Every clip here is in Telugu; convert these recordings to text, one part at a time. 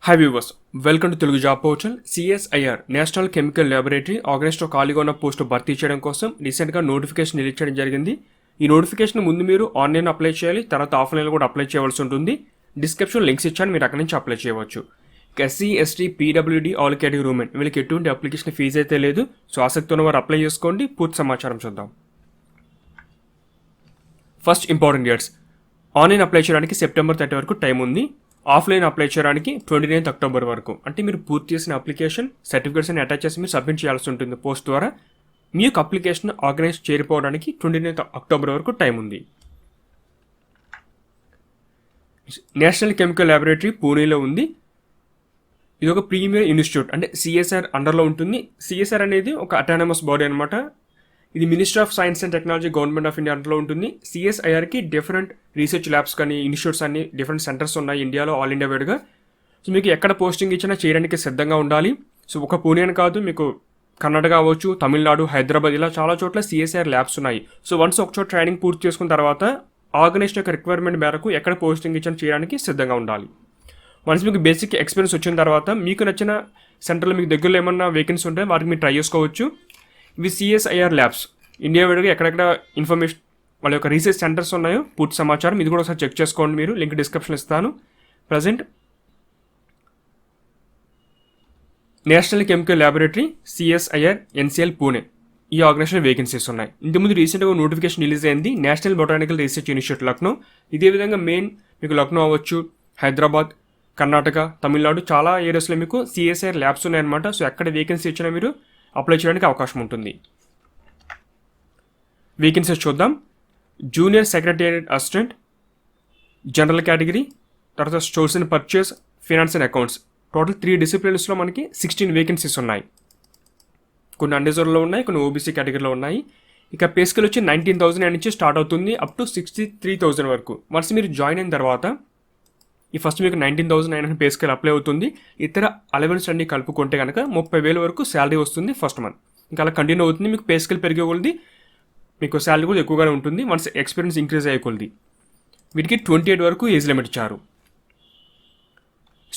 High viewers, welcome to Telugu job portal. CSIR national chemical laboratory ఆగస్టులో ఖాళీగా ఉన్న పోస్టు భర్తీ చేయడం కోసం రీసెంట్గా నోటిఫికేషన్ రిలీజ్ చేయడం జరిగింది. ఈ నోటిఫికేషన్ ముందు మీరు ఆన్లైన్ అప్లై చేయాలి, తర్వాత ఆఫ్లైన్లో కూడా అప్లై చేయవలసి ఉంటుంది. డిస్క్రిప్షన్ లింక్స్ ఇచ్చాను, మీరు అక్కడి నుంచి అప్లై చేయవచ్చు. SC, ST, PWD, all category women వీళ్ళకి ఎటువంటి అప్లికేషన్ ఫీజు అయితే లేదు. సో ఆసక్తి ఉన్న వారు అప్లై చేసుకోండి. పూర్తి సమాచారం చూద్దాం. First important dates. Online apply చేయడానికి సెప్టెంబర్ 30 వరకు టైం ఉంది. ఆఫ్లైన్ అప్లై చేయడానికి 29 అక్టోబర్ వరకు. అంటే మీరు పూర్తి చేసిన అప్లికేషన్ సర్టిఫికేట్స్ అని అటాచ్ చేసి మీరు సబ్మిట్ చేయాల్సి ఉంటుంది పోస్ట్ ద్వారా. మీ యొక్క అప్లికేషన్ ఆర్గనైజ్ చేరిపోవడానికి 29 అక్టోబర్ వరకు టైం ఉంది. నేషనల్ కెమికల్ ల్యాబొరేటరీ పూణేలో ఉంది. ఇది ఒక ప్రీమియర్ ఇన్స్టిట్యూట్, అంటే సిఎస్ఆర్ అండర్లో ఉంటుంది. సిఎస్ఆర్ అనేది ఒక అటానమస్ బాడీ అనమాట. ఇది ministry of science and technology, government of India అండర్లో ఉంటుంది. సిఎస్ఐఆర్కి డిఫరెంట్ రీసెర్చ్ ల్యాబ్స్ కానీ ఇన్స్టిట్యూట్స్ అన్ని డిఫరెంట్ సెంటర్స్ ఉన్నాయి ఇండియాలో, ఆల్ ఇండియా వైడ్గా. సో మీకు ఎక్కడ పోస్టింగ్ ఇచ్చినా చేయడానికి సిద్ధంగా ఉండాలి. సో ఒక పూణే అని కాదు, మీకు కర్ణాటక అవ్వచ్చు, తమిళనాడు, హైదరాబాద్, ఇలా చాలా చోట్ల సిఎస్ఐఆర్ ల్యాబ్స్ ఉన్నాయి. సో వన్స్ ఒక చోట ట్రైనింగ్ పూర్తి చేసుకున్న తర్వాత ఆర్గనైజేషన్ యొక్క రిక్వైర్మెంట్ మేరకు ఎక్కడ పోస్టింగ్ ఇచ్చినా చేయడానికి సిద్ధంగా ఉండాలి. వన్స్ మీకు బేసిక్ ఎక్స్పీరియన్స్ వచ్చిన తర్వాత మీకు నచ్చిన సెంటర్లో మీకు దగ్గరలో ఏమన్నా వేకెన్సీ ఉంటే వాటికి మీరు ట్రై చేసుకోవచ్చు. ఇవి సిఎస్ఐఆర్ ల్యాబ్స్ ఇండియా వైడ్గా ఎక్కడెక్కడ ఇన్ఫర్మేషన్ వాళ్ళ యొక్క రీసెర్చ్ సెంటర్స్ ఉన్నాయో పూర్తి సమాచారం ఇది కూడా ఒకసారి చెక్ చేసుకోండి. మీరు లింక్ డిస్క్రిప్షన్ ఇస్తాను. Present national chemical laboratory CSIR NCL Pune, ఈ ఆర్గనైజేషన్ వేకెన్సీస్ ఉన్నాయి. ఇంతకుముందు రీసెంట్గా నోటిఫికేషన్ రిలీజ్ అయింది, national botanical research institute Lucknow. ఇదే విధంగా మెయిన్ మీకు లక్నో అవ్వచ్చు, హైదరాబాద్, కర్ణాటక, తమిళనాడు, చాలా ఏరియాస్లో మీకు సిఎస్ఐఆర్ ల్యాబ్స్ ఉన్నాయన్నమాట. సో ఎక్కడ వేకెన్సీ ఇచ్చినా మీరు అప్లై చేయడానికి అవకాశం ఉంటుంది. వేకెన్సీస్ చూద్దాం. Junior secretariat assistant, general category, తర్వాత stores and purchase, finance and accounts. Total 3 డిసిప్లిన్స్లో మనకి 16 వేకెన్సీస్ ఉన్నాయి. కొన్ని అన్రిజర్వ్లో ఉన్నాయి, కొన్ని ఓబీసీ కేటగిరీలో ఉన్నాయి. ఇక పే స్కేల్ వచ్చి 19,000 నుంచి స్టార్ట్ అవుతుంది అప్ టు 63,000 వరకు. వన్స్ మీరు జాయిన్ అయిన తర్వాత ఈ ఫస్ట్ మీకు 19,900 పే స్కేల్ అప్లై అవుతుంది. ఇతర అలవెన్స్ అన్ని కలుపుకుంటే కనుక 30,000 వరకు శాలరీ వస్తుంది ఫస్ట్ మంత్. ఇంకా అలా కంటిన్యూ అవుతుంది. మీకు పే స్కేల్ పెరిగే కొలది మీకు శాలరీ కూడా ఎక్కువగానే ఉంటుంది వన్స్ ఎక్స్పీరియన్స్ ఇంక్రీజ్ అయ్యే కొలది. వీటికి 28 వరకు ఏజ్ లిమిట్ ఇచ్చారు.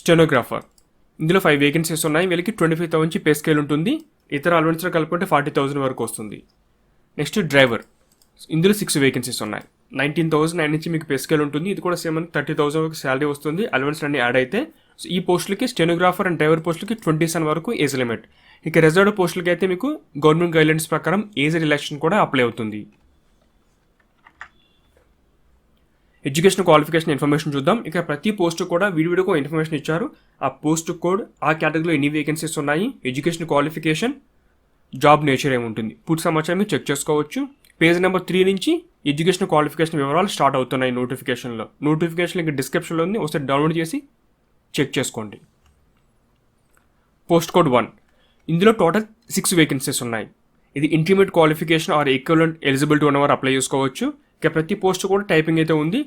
స్టెనోగ్రాఫర్, ఇందులో 5 వేకెన్సీస్ ఉన్నాయి. వీళ్ళకి 25,000 నుంచి పే స్కేల్ ఉంటుంది. ఇతర అలవెన్స్లో కలుపుకుంటే 40,000 వరకు వస్తుంది. నెక్స్ట్ డ్రైవర్, ఇందులో 6 వేకెన్సీస్ ఉన్నాయి. 19,000 నుంచి మీకు పే స్కేల్ ఉంటుంది. ఇది కూడా సేమ్ 30,000 వరకు శాలరీ వస్తుంది అలవెన్స్ అన్ని యాడ్ అయితే. సో ఈ పోస్టులకి స్టెనోగ్రాఫర్ అండ్ డ్రైవర్ పోస్టులకి 27 వరకు ఏజ్ లిమిట్. ఇక రిజర్వ్డ్ పోస్టులకి అయితే మీకు గవర్నమెంట్ గైడ్లైన్స్ ప్రకారం ఏజ్ రిలాక్సేషన్ కూడా అప్లై అవుతుంది. ఎడ్యుకేషన్ క్వాలిఫికేషన్ ఇన్ఫర్మేషన్ చూద్దాం. ఇక ప్రతి పోస్ట్ కూడా విడివిడిగా ఇన్ఫర్మేషన్ ఇచ్చారు. ఆ పోస్ట్ కోడ్, ఆ కేటగిరీలో ఎన్ని వేకెన్సీస్ ఉన్నాయి, ఎడ్యుకేషన్ క్వాలిఫికేషన్, జాబ్ నేచర్ ఏముంటుంది, పూర్తి సమాచారం మీరు చెక్ చేసుకోవచ్చు. పేజ్ నెంబర్ 3 నుంచి ఎడ్యుకేషన్ క్వాలిఫికేషన్ వివరాలు స్టార్ట్ అవుతున్నాయి నోటిఫికేషన్లో. నోటిఫికేషన్ ఇంకా డిస్క్రిప్షన్లో ఉంది, ఒకసారి డౌన్లోడ్ చేసి చెక్ చేసుకోండి. పోస్ట్ కోడ్ 1, ఇందులో టోటల్ 6 వేకెన్సీస్ ఉన్నాయి. ఇది intermediate qualification are equivalent eligibility ఉన్నవారు అప్లై చేసుకోవచ్చు. ఇక ప్రతి పోస్ట్ కూడా టైపింగ్ అయితే ఉంది.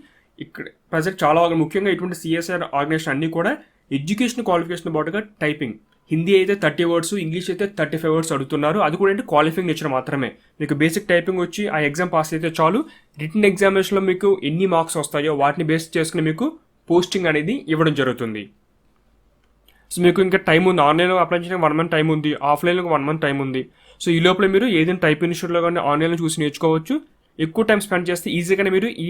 ఇక్కడ ప్రజెంట్ చాలా ముఖ్యంగా ఇటువంటి సిఎస్ఆర్ ఆర్గనైజేషన్ అన్నీ కూడా ఎడ్యుకేషన్ క్వాలిఫికేషన్ పాటుగా టైపింగ్, హిందీ అయితే 30 వర్డ్స్, ఇంగ్లీష్ అయితే 35 వర్డ్స్ అడుగుతున్నారు. అది కూడా అంటే క్వాలిఫైయింగ్ నేచర్ మాత్రమే. మీకు బేసిక్ టైపింగ్ వచ్చి ఆ ఎగ్జామ్ పాస్ అయితే చాలు. రిటన్ ఎగ్జామినేషన్లో మీకు ఎన్ని మార్క్స్ వస్తాయో వాటిని బేస్ చేసుకుని మీకు పోస్టింగ్ అనేది ఇవ్వడం జరుగుతుంది. సో మీకు ఇంకా టైం ఉంది. ఆన్లైన్లో అప్లై చేయడానికి 1 మంత్ టైం ఉంది, ఆఫ్లైన్లో 1 మంత్ టైం ఉంది. సో ఈ లోపల మీరు ఏదైనా టైప్ ఇన్స్టిట్యూట్లో కానీ ఆన్లైన్లో చూసి నేర్చుకోవచ్చు. ఎక్కువ టైం స్పెండ్ చేస్తే ఈజీగానే మీరు ఈ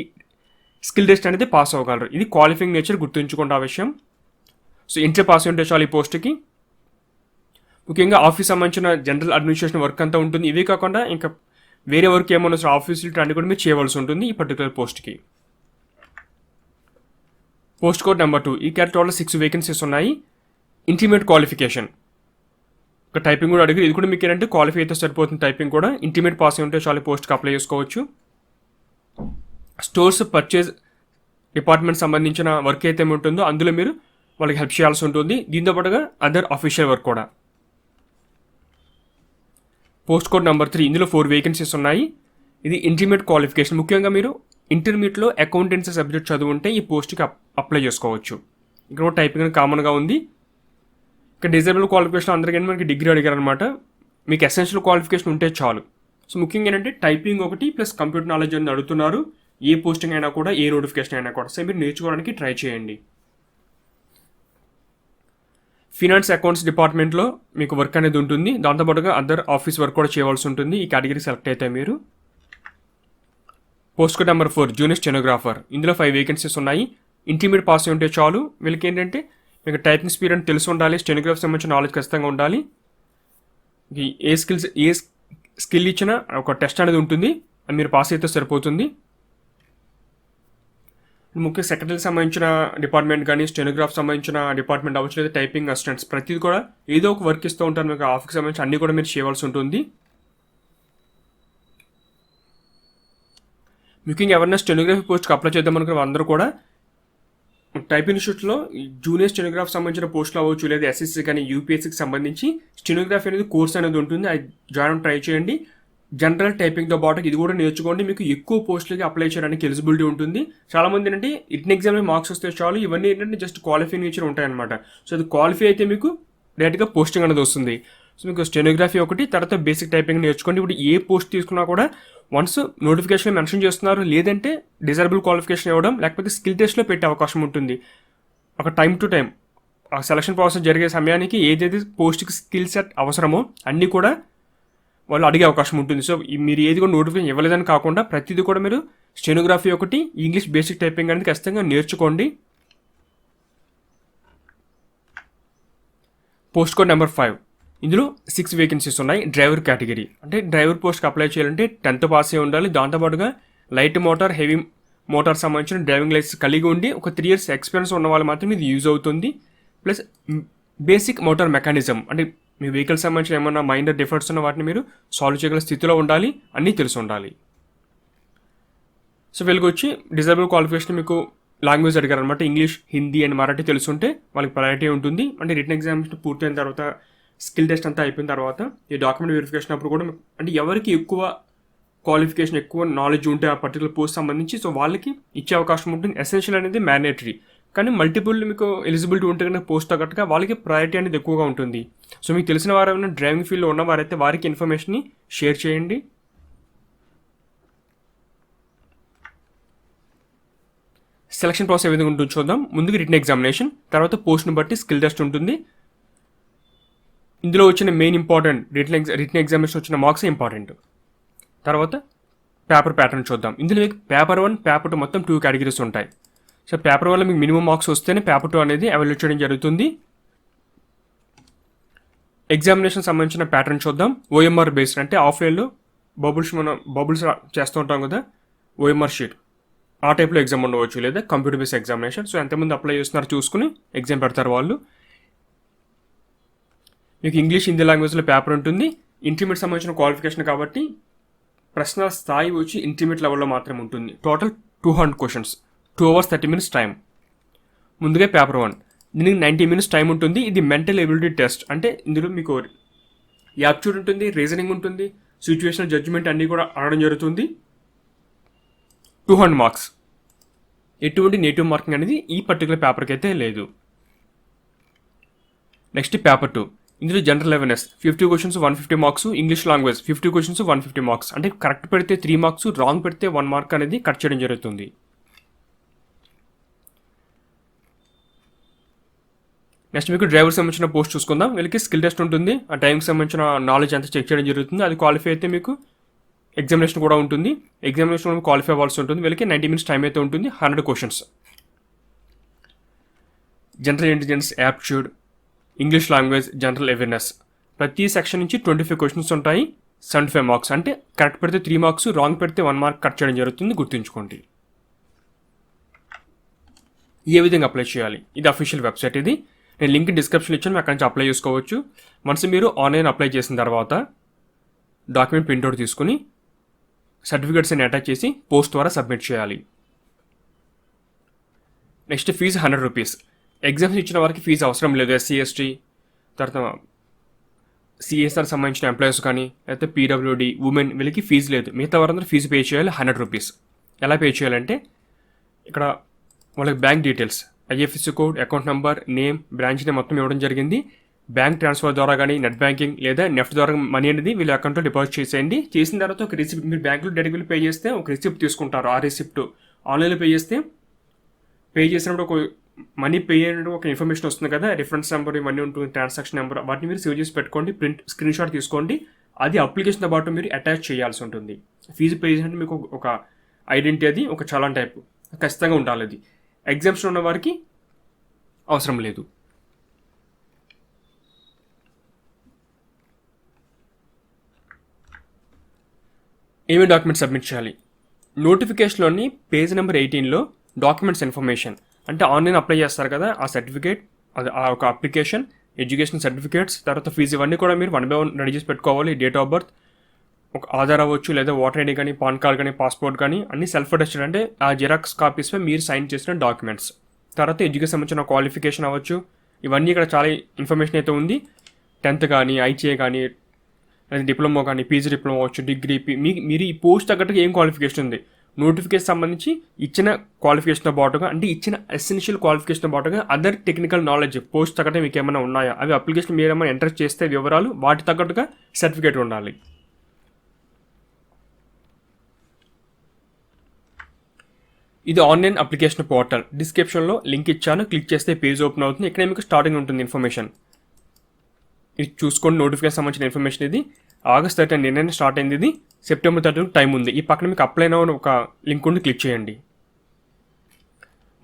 స్కిల్ టెస్ట్ అనేది పాస్ అవ్వగలరు. ఇది క్వాలిఫైయింగ్ నేచర్, గుర్తుంచుకోండి ఆ విషయం. సో ఇంటర్ పాస్ ఉంటే చాలు ఈ పోస్ట్కి. ముఖ్యంగా ఆఫీస్ సంబంధించిన జనరల్ అడ్మినిస్ట్రేషన్ వర్క్ అంతా ఉంటుంది. ఇవే కాకుండా ఇంకా వేరే వర్క్ ఏమన్నా ఆఫీసులు అన్ని కూడా మీరు చేయవలసి ఉంటుంది ఈ పర్టికులర్ పోస్ట్కి. పోస్ట్ కోడ్ నెంబర్ 2, ఈ కేటగిరీలో 6 వేకెన్సీస్ ఉన్నాయి. ఇంటర్మీడియట్ క్వాలిఫికేషన్, ఒక టైపింగ్ కూడా అడిగి, ఇది కూడా మీకు ఏంటంటే క్వాలిఫై అయితే సరిపోతుంది. టైపింగ్ కూడా ఇంటర్మీడియట్ పాస్ ఉంటే చాలా పోస్ట్కి అప్లై చేసుకోవచ్చు. స్టోర్స్ పర్చేజ్ డిపార్ట్మెంట్ సంబంధించిన వర్క్ అయితే ఉంటుందో అందులో మీరు వాళ్ళకి హెల్ప్ చేయాల్సి ఉంటుంది. దీంతో పాటుగా అదర్ అఫీషియల్ వర్క్ కూడా. పోస్ట్ కోడ్ నెంబర్ 3, ఇందులో 4 వేకెన్సీస్ ఉన్నాయి. ఇది ఇంటర్మీడియట్ క్వాలిఫికేషన్. ముఖ్యంగా మీరు ఇంటర్మీడియట్లో అకౌంటెన్సీ సబ్జెక్ట్ చదువుంటే ఈ పోస్ట్కి అప్లై చేసుకోవచ్చు. ఇక్కడ టైపింగ్ కామన్గా ఉంది. ఇక డిజేబుల్ క్వాలిఫికేషన్ అందరికీ మనకి డిగ్రీ అడిగారు అనమాట. మీకు ఎసెన్షియల్ క్వాలిఫికేషన్ ఉంటే చాలు. సో ముఖ్యంగా ఏంటంటే టైపింగ్ ఒకటి ప్లస్ కంప్యూటర్ నాలెడ్జ్ అని అడుగుతున్నారు. ఏ పోస్టింగ్ అయినా కూడా, ఏ నోటిఫికేషన్ అయినా కూడా. సో మీరు నేర్చుకోవడానికి ట్రై చేయండి. ఫినాన్స్ అకౌంట్స్ డిపార్ట్మెంట్లో మీకు వర్క్ అనేది ఉంటుంది. దాంతోపాటుగా అదర్ ఆఫీస్ వర్క్ కూడా చేయవలసి ఉంటుంది ఈ కేటగిరీ సెలెక్ట్ అయితే మీరు. Post code number 4 junior stenographer. ఇందులో 5 వేకెన్సీస్ ఉన్నాయి. ఇంటర్మీడియట్ పాస్ అయి ఉంటే చాలు. వీళ్ళకి ఏంటంటే మీకు టైపింగ్ స్పీడ్ అని తెలిసి ఉండాలి, స్టెనోగ్రాఫ్ సంబంధించిన నాలెడ్జ్ ఖచ్చితంగా ఉండాలి. ఏ స్కిల్ ఇచ్చినా ఒక టెస్ట్ అనేది ఉంటుంది, అది మీరు పాస్ అయితే సరిపోతుంది. ముఖ్య సెక్రటరీకి సంబంధించిన డిపార్ట్మెంట్ కానీ స్టెనోగ్రాఫ్ సంబంధించిన డిపార్ట్మెంట్ అవ్వచ్చు, లేదా టైపింగ్ అసిస్టెంట్స్ ప్రతిదీ కూడా ఏదో ఒక వర్క్ ఇస్తూ ఉంటారు మీకు. ఆఫీస్కి సంబంధించి అన్నీ కూడా మీరు చేయవలసి ఉంటుంది. ముఖ్యంగా ఎవరైనా స్టెనోగ్రఫీ పోస్ట్కి అప్లై చేద్దాం అనుకున్న అందరూ కూడా టైప్ ఇన్స్టిట్యూట్లో జూనియర్ స్టెనోగ్రాఫ్ సంబంధించిన పోస్టులు అవ్వచ్చు, లేదా ఎస్ఎస్సీ కానీ యూపీఎస్సీకి సంబంధించి స్టెనోగ్రఫీ అనేది కోర్స్ అనేది ఉంటుంది. అది జాయిన్ ట్రై చేయండి. జనరల్ టైపింగ్తో పాటు ఇది కూడా నేర్చుకోండి. మీకు ఎక్కువ పోస్టులకి అప్లై చేయడానికి ఎలిజిబిలిటీ ఉంటుంది. చాలామంది ఏంటంటే రిటన్ ఎగ్జామ్లో మార్క్స్ వస్తే చాలు, ఇవన్నీ ఏంటంటే జస్ట్ క్వాలిఫై నేచర్ ఉంటాయన్నమాట. సో అది క్వాలిఫై అయితే మీకు డైరెక్ట్గా పోస్టింగ్ అనేది వస్తుంది. సో మీకు స్టెనోగ్రఫీ ఒకటి, తర్వాత బేసిక్ టైపింగ్ నేర్చుకోండి. ఇప్పుడు ఏ పోస్ట్ తీసుకున్నా కూడా వన్స్ నోటిఫికేషన్ మెన్షన్ చేస్తున్నారు, లేదంటే డిజైరబుల్ క్వాలిఫికేషన్ ఇవ్వడం, లేకపోతే స్కిల్ టెస్ట్లో పెట్టే అవకాశం ఉంటుంది. ఒక టైం టు టైం ఆ సెలక్షన్ ప్రాసెస్ జరిగే సమయానికి ఏదైతే పోస్ట్కి స్కిల్ సెట్ అవసరమో అన్నీ కూడా వాళ్ళు అడిగే అవకాశం ఉంటుంది. సో మీరు ఏది కూడా నోటిఫికేషన్ ఇవ్వలేదని కాకుండా ప్రతిదీ కూడా మీరు స్టెనోగ్రఫీ ఒకటి, ఇంగ్లీష్ బేసిక్ టైపింగ్ అనేది ఖచ్చితంగా నేర్చుకోండి. Post code number 5. ఇందులో 6 వేకెన్సీస్ ఉన్నాయి. డ్రైవర్ కేటగిరీ అంటే డ్రైవర్ పోస్ట్కి అప్లై చేయాలంటే 10th పాస్ అయి ఉండాలి. దాంతోపాటుగా లైట్ మోటార్, హెవీ మోటార్ సంబంధించిన డ్రైవింగ్ లైసెన్స్ కలిగి ఉండి ఒక 3 years ఎక్స్పీరియన్స్ ఉన్న వాళ్ళు మాత్రం ఇది యూజ్ అవుతుంది. ప్లస్ బేసిక్ మోటార్ మెకానిజం అంటే మీ వెహికల్ సంబంధించిన ఏమన్నా మైనర్ డిఫెక్ట్స్ ఉన్న వాటిని మీరు సాల్వ్ చేయగల స్థితిలో ఉండాలి, అన్నీ తెలిసి ఉండాలి. సో వీళ్ళకి వచ్చి డిజైరబుల్ క్వాలిఫికేషన్ మీకు లాంగ్వేజ్ అడిగారు అనమాట. ఇంగ్లీష్, హిందీ అండ్ మరాఠీ తెలుసుంటే వాళ్ళకి ప్రయారిటీ ఉంటుంది. అంటే రిటన్ ఎగ్జామినేషన్ పూర్తయిన తర్వాత, స్కిల్ టెస్ట్ అంతా అయిపోయిన తర్వాత ఈ డాక్యుమెంట్ వెరిఫికేషన్ అప్పుడు కూడా అంటే ఎవరికి ఎక్కువ క్వాలిఫికేషన్, ఎక్కువ నాలెడ్జ్ ఉంటే ఆ పర్టికులర్ పోస్ట్ సంబంధించి సో వాళ్ళకి ఇచ్చే అవకాశం ఉంటుంది. ఎసెన్షియల్ అనేది మ్యాండేటరీ, కానీ మల్టిపుల్ మీకు ఎలిజిబిలిటీ ఉంటే కనుక పోస్ట్ తగ్గట్టుగా వాళ్ళకి ప్రయారిటీ అనేది ఎక్కువగా ఉంటుంది. సో మీకు తెలిసిన వారు ఏమైనా డ్రైవింగ్ ఫీల్డ్లో ఉన్నవారైతే వారికి ఇన్ఫర్మేషన్ని షేర్ చేయండి. సెలక్షన్ ప్రాసెస్ ఏ విధంగా ఉంటుందో చూద్దాం. ముందుగా రిటన్ ఎగ్జామినేషన్, తర్వాత పోస్ట్ని బట్టి స్కిల్ టెస్ట్ ఉంటుంది. ఇందులో వచ్చిన మెయిన్ ఇంపార్టెంట్ రిటన్ ఎగ్జామినేషన్ వచ్చిన మార్క్స్ ఇంపార్టెంట్. తర్వాత పేపర్ ప్యాటర్న్ చూద్దాం. ఇందులో మీకు పేపర్ 1, పేపర్ 2 మొత్తం 2 కేటగిరీస్ ఉంటాయి. సో పేపర్ 1లో మీకు మినిమం మార్క్స్ వస్తేనే పేపర్ 2 అనేది ఎవాల్యుయేట్ చేయడం జరుగుతుంది. ఎగ్జామినేషన్ సంబంధించిన ప్యాటర్న్ చూద్దాం. ఓఎంఆర్ బేస్డ్ అంటే ఆఫ్లైన్లో మనం బబుల్స్ చేస్తూ ఉంటాం కదా, ఓఎంఆర్ షీట్ ఆ టైప్లో ఎగ్జామ్ ఉండవచ్చు, లేదా కంప్యూటర్ బేస్డ్ ఎగ్జామినేషన్. సో ఎంతమంది అప్లై చేస్తున్నారో చూసుకుని ఎగ్జామ్ పెడతారు వాళ్ళు. మీకు ఇంగ్లీష్, హిందీ లాంగ్వేజ్లో పేపర్ ఉంటుంది. ఇంటర్మీడియట్ సంబంధించిన క్వాలిఫికేషన్ కాబట్టి ప్రశ్న స్థాయి వచ్చి ఇంటర్మీడియట్ లెవెల్లో మాత్రమే ఉంటుంది. Total 200 questions, 2 hours 30 minutes time. ముందుగా పేపర్ 1 దీనికి 90 minutes టైం ఉంటుంది. ఇది మెంటల్ ఎబిలిటీ టెస్ట్ అంటే ఇందులో మీకు యాప్ట్యూడ్ ఉంటుంది, రీజనింగ్ ఉంటుంది, సిచ్యువేషనల్ జడ్జిమెంట్ అన్నీ కూడా ఆడడం జరుగుతుంది. 200 మార్క్స్. ఎటువంటి నెగిటివ్ మార్కింగ్ అనేది ఈ పర్టికులర్ పేపర్కి అయితే లేదు. Next paper 2. ఇందులో general awareness 50 questions 150 marks, English language 50 questions 150 marks. అంటే కరెక్ట్ పెడితే 3 మార్క్స్, రాంగ్ పెడితే 1 మార్క్ అనేది కట్ చేయడం జరుగుతుంది. నెక్స్ట్ మీకు డ్రైవర్ సంబంధించిన పోస్ట్ చూసుకుందాం. వీళ్ళకి స్కిల్ టెస్ట్ ఉంటుంది. ఆ టైంకి సంబంధించిన నాలెడ్జ్ అంతా చెక్ చేయడం జరుగుతుంది. అది క్వాలిఫై అయితే మీకు ఎగ్జామినేషన్ కూడా ఉంటుంది. ఎగ్జామినేషన్ క్వాలిఫై అవ్వాల్సి ఉంటుంది. వీళ్ళకి 90 minutes టైం అయితే ఉంటుంది. 100 questions. General intelligence, aptitude, English language, general awareness ప్రతి సెక్షన్ నుంచి 25 క్వశ్చన్స్ ఉంటాయి. 75 మార్క్స్. అంటే కరెక్ట్ పెడితే 3 మార్క్స్, రాంగ్ పెడితే 1 మార్క్ కట్ చేయడం జరుగుతుంది. గుర్తుంచుకోండి. ఏ విధంగా అప్లై చేయాలి? ఇది అఫీషియల్ వెబ్సైట్. ఇది నేను లింక్ డిస్క్రిప్షన్ ఇచ్చాను, అక్కడి నుంచి అప్లై చేసుకోవచ్చు. వన్స్ మీరు ఆన్లైన్ అప్లై చేసిన తర్వాత డాక్యుమెంట్ ప్రింట్అవుట్ తీసుకుని సర్టిఫికేట్స్ అని అటాచ్ చేసి పోస్ట్ ద్వారా సబ్మిట్ చేయాలి. Next fee 100 rupees. ఎగ్జామ్స్ ఇచ్చిన వారికి ఫీజు అవసరం లేదు. ఎస్సీ, ఎస్టీ, తర్వాత సిఎస్ఆర్ సంబంధించిన ఎంప్లాయీస్ కానీ, లేకపోతే పీడబ్ల్యూడి, ఉమెన్ వీళ్ళకి ఫీజు లేదు. మిగతా వారందరూ ఫీజు పే చేయాలి 100 రూపీస్. ఎలా పే చేయాలంటే ఇక్కడ వాళ్ళకి bank details, IFSC code, account number, name, branch name మొత్తం ఇవ్వడం జరిగింది. బ్యాంక్ ట్రాన్స్ఫర్ ద్వారా కానీ, నెట్ బ్యాంకింగ్ లేదా నెఫ్ట్ ద్వారా మనీ అనేది వీళ్ళ అకౌంట్లో డిపాజిట్ చేసేయండి. చేసిన తర్వాత ఒక రిసిప్ట్, మీరు బ్యాంకులో డైరెక్ట్గా పే చేస్తే ఒక రిసిప్ట్ తీసుకుంటారు. ఆ రిసిప్ట్ ఆన్లైన్లో పే చేస్తే పే చేసినప్పుడు ఒక మనీ పే అయిన ఒక ఇన్ఫర్మేషన్ వస్తుంది కదా, రిఫరెన్స్ నెంబర్ ఇవన్నీ ఉంటుంది, ట్రాన్సాక్షన్ నెంబర్, వాటిని మీరు సేవ్ చేసి పెట్టుకోండి, స్క్రీన్ షాట్ తీసుకోండి. అది అప్లికేషన్తో పాటు మీరు అటాచ్ చేయాల్సి ఉంటుంది. ఫీజు పే చేసినట్టు మీకు ఒక ఐడెంటిటీ, అది ఒక చలాన్ టైప్ ఖచ్చితంగా ఉండాలి. అది ఎగ్జామ్షన్ ఉన్న వారికి అవసరం లేదు. ఏమేమి డాక్యుమెంట్స్ సబ్మిట్ చేయాలి? నోటిఫికేషన్లోని పేజ్ నెంబర్ 18లో డాక్యుమెంట్స్ ఇన్ఫర్మేషన్ అంటే ఆన్లైన్ అప్లై చేస్తారు కదా, ఆ సర్టిఫికేట్, అది ఆ ఒక అప్లికేషన్, ఎడ్యుకేషన్ సర్టిఫికేట్స్, తర్వాత ఫీజు, ఇవన్నీ కూడా మీరు 1 by 1 రెడీ చేసి పెట్టుకోవాలి. డేట్ ఆఫ్ బర్త్, ఒక ఆధార్ అవ్వచ్చు, లేదా ఓటర్ ఐడి కానీ, పాన్ కార్డ్ కానీ, పాస్పోర్ట్ కానీ, అన్ని సెల్ఫ్ అటెస్టెడ్ అంటే ఆ జిరాక్స్ కాపీస్పై మీరు సైన్ చేసిన డాక్యుమెంట్స్. తర్వాత ఎడ్యుకేషన్ సంబంధించిన క్వాలిఫికేషన్ అవ్వచ్చు, ఇవన్నీ ఇక్కడ చాలా ఇన్ఫర్మేషన్ అయితే ఉంది. 10th కానీ, ఐటీఐ కానీ, లేదా డిప్లొమా కానీ, పీజీ డిప్లొమా అవ్వచ్చు, డిగ్రీ, మీరు ఈ పోస్ట్ తగ్గట్టుగా ఏం క్వాలిఫికేషన్ ఉంది, నోటిఫికేషన్ సంబంధించి ఇచ్చిన క్వాలిఫికేషన్తో పాటుగా, అంటే ఇచ్చిన ఎసెన్షియల్ క్వాలిఫికేషన్తో పాటుగా అదర్ టెక్నికల్ నాలెడ్జ్ పోస్ట్ తగ్గట్టు మీకు ఏమైనా ఉన్నాయా, అవి అప్లికేషన్ మీరు ఏమైనా ఎంటర్ చేస్తే వివరాలు, వాటి తగ్గట్టుగా సర్టిఫికేట్ ఉండాలి. ఇది ఆన్లైన్ అప్లికేషన్ పోర్టల్. డిస్క్రిప్షన్లో లింక్ ఇచ్చాను, క్లిక్ చేస్తే పేజ్ ఓపెన్ అవుతుంది. ఇక్కడ మీకు స్టార్టింగ్ ఉంటుంది ఇన్ఫర్మేషన్, ఇది చూసుకోండి. నోటిఫికేషన్ సంబంధించిన ఇన్ఫర్మేషన్ ఇది. August 13 నిన్న స్టార్ట్ అయింది, ఇది September 13 టైం ఉంది. ఈ పక్కన మీకు అప్లై నౌ ఒక లింక్ ఉంది, క్లిక్ చేయండి.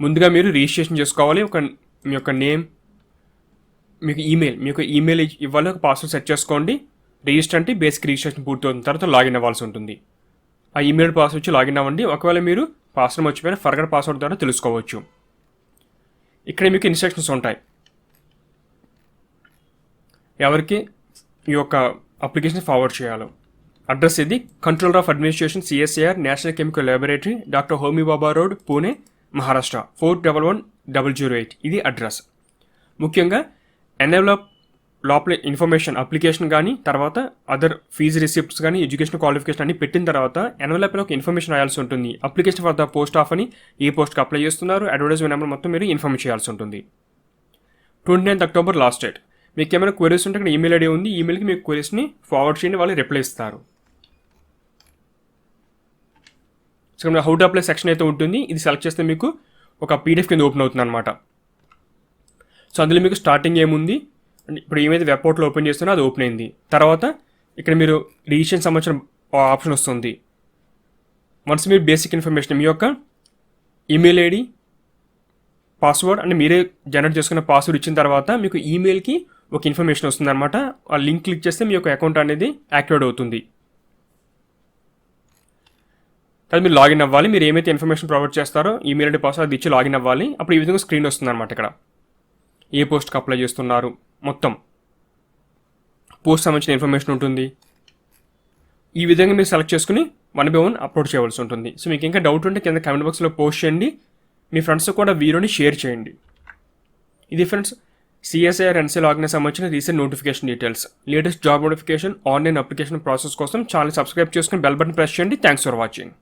ముందుగా మీరు రిజిస్ట్రేషన్ చేసుకోవాలి. మీ యొక్క నేమ్, మీకు ఈమెయిల్ ఇవ్వాలి, ఒక పాస్వర్డ్ సెట్ చేసుకోండి. రిజిస్టర్ అంటే బేసిక్ రిజిస్ట్రేషన్ పూర్తవుతుంది, తర్వాత లాగిన్ అవ్వాల్సి ఉంటుంది. ఆ ఈమెయిల్ పాస్వర్డ్ వచ్చి లాగిన్ అవ్వండి. ఒకవేళ మీరు పాస్వర్డ్ మర్చిపోయినా ఫర్గట్ పాస్వర్డ్ ద్వారా తెలుసుకోవచ్చు. ఇక్కడ మీకు ఇన్స్ట్రక్షన్స్ ఉంటాయి, ఎవరికి ఈ యొక్క అప్లికేషన్ ఫార్వర్డ్ చేయాలో. అడ్రస్ ఇది controller of administration, CSIR, national chemical laboratory, doctor Homi Bhabha road, Pune, Maharashtra 411008. ఇది అడ్రస్. ముఖ్యంగా ఎన్వలప్ లోపల ఇన్ఫర్మేషన్, అప్లికేషన్ కానీ, తర్వాత అదర్ ఫీజు రిసిప్ట్స్ కానీ, ఎడ్యుకేషన్ క్వాలిఫికేషన్ అన్ని పెట్టిన తర్వాత ఎన్వలప్లో ఒక ఇన్ఫర్మేషన్ రాయాల్సి ఉంటుంది. Application for the post of అని, ఏ పోస్ట్కి అప్లై చేస్తున్నారు, అడ్వర్టైజ్మెంట్ నెంబర్ మొత్తం మీరు ఇన్ఫార్మ్ చేయాల్సి ఉంటుంది. 29th October last date. మీకు ఏమైనా క్వరీస్ ఉంటే ఇక్కడ ఈమెయిల్ ఐడి ఉంది, ఈమెయిల్కి మీకు క్వరీస్ని ఫార్వర్డ్ చేయండి, వాళ్ళు రిప్లై ఇస్తారు. So how to apply section అయితే ఉంటుంది, ఇది సెలెక్ట్ చేస్తే మీకు ఒక PDF కింద ఓపెన్ అవుతుంది అనమాట. సో అందులో మీకు స్టార్టింగ్ ఏముంది, ఇప్పుడు ఏమైతే వెబ్ పోర్టల్ ఓపెన్ చేస్తున్నా అది ఓపెన్ అయింది. తర్వాత ఇక్కడ మీరు రిజిస్ట్రేషన్ సంబంధించిన ఆప్షన్ వస్తుంది. వన్స్ మీరు బేసిక్ ఇన్ఫర్మేషన్, మీ యొక్క ఈమెయిల్ ఐడి, పాస్వర్డ్ అంటే మీరే జనరేట్ చేసుకున్న పాస్వర్డ్ ఇచ్చిన తర్వాత మీకు ఈమెయిల్కి ఒక ఇన్ఫర్మేషన్ వస్తుంది అనమాట. ఆ లింక్ క్లిక్ చేస్తే మీ యొక్క అకౌంట్ అనేది యాక్టివేట్ అవుతుంది. అది మీరు లాగిన్ అవ్వాలి. మీరు ఏమైతే ఇన్ఫర్మేషన్ ప్రొవైడ్ చేస్తారో ఈమెయిల్ ఐడి, పాస్వర్డ్ అది ఇచ్చి లాగిన్ అవ్వాలి. అప్పుడు ఈ విధంగా స్క్రీన్ వస్తుంది అనమాట. ఇక్కడ ఏ పోస్ట్కి అప్లై చేస్తున్నారు, మొత్తం పోస్ట్ సంబంధించిన ఇన్ఫర్మేషన్ ఉంటుంది. ఈ విధంగా మీరు సెలెక్ట్ చేసుకుని 1 by 1 అప్లోడ్ చేయవలసి ఉంటుంది. సో మీకు ఇంకా డౌట్ ఉంటే కింద కామెంట్ బాక్స్లో పోస్ట్ చేయండి, మీ ఫ్రెండ్స్ కూడా వీడియోని షేర్ చేయండి. ఇది ఫ్రెండ్స్ CSIR NCL ఆర్గనైజ్ సంబంధించిన recent notification details. Latest job notification, online application process కోసం ఛానల్ సబ్స్క్రైబ్ చేసుకుని బెల్ బటన్ ప్రెస్ చేయండి. Thanks for watching.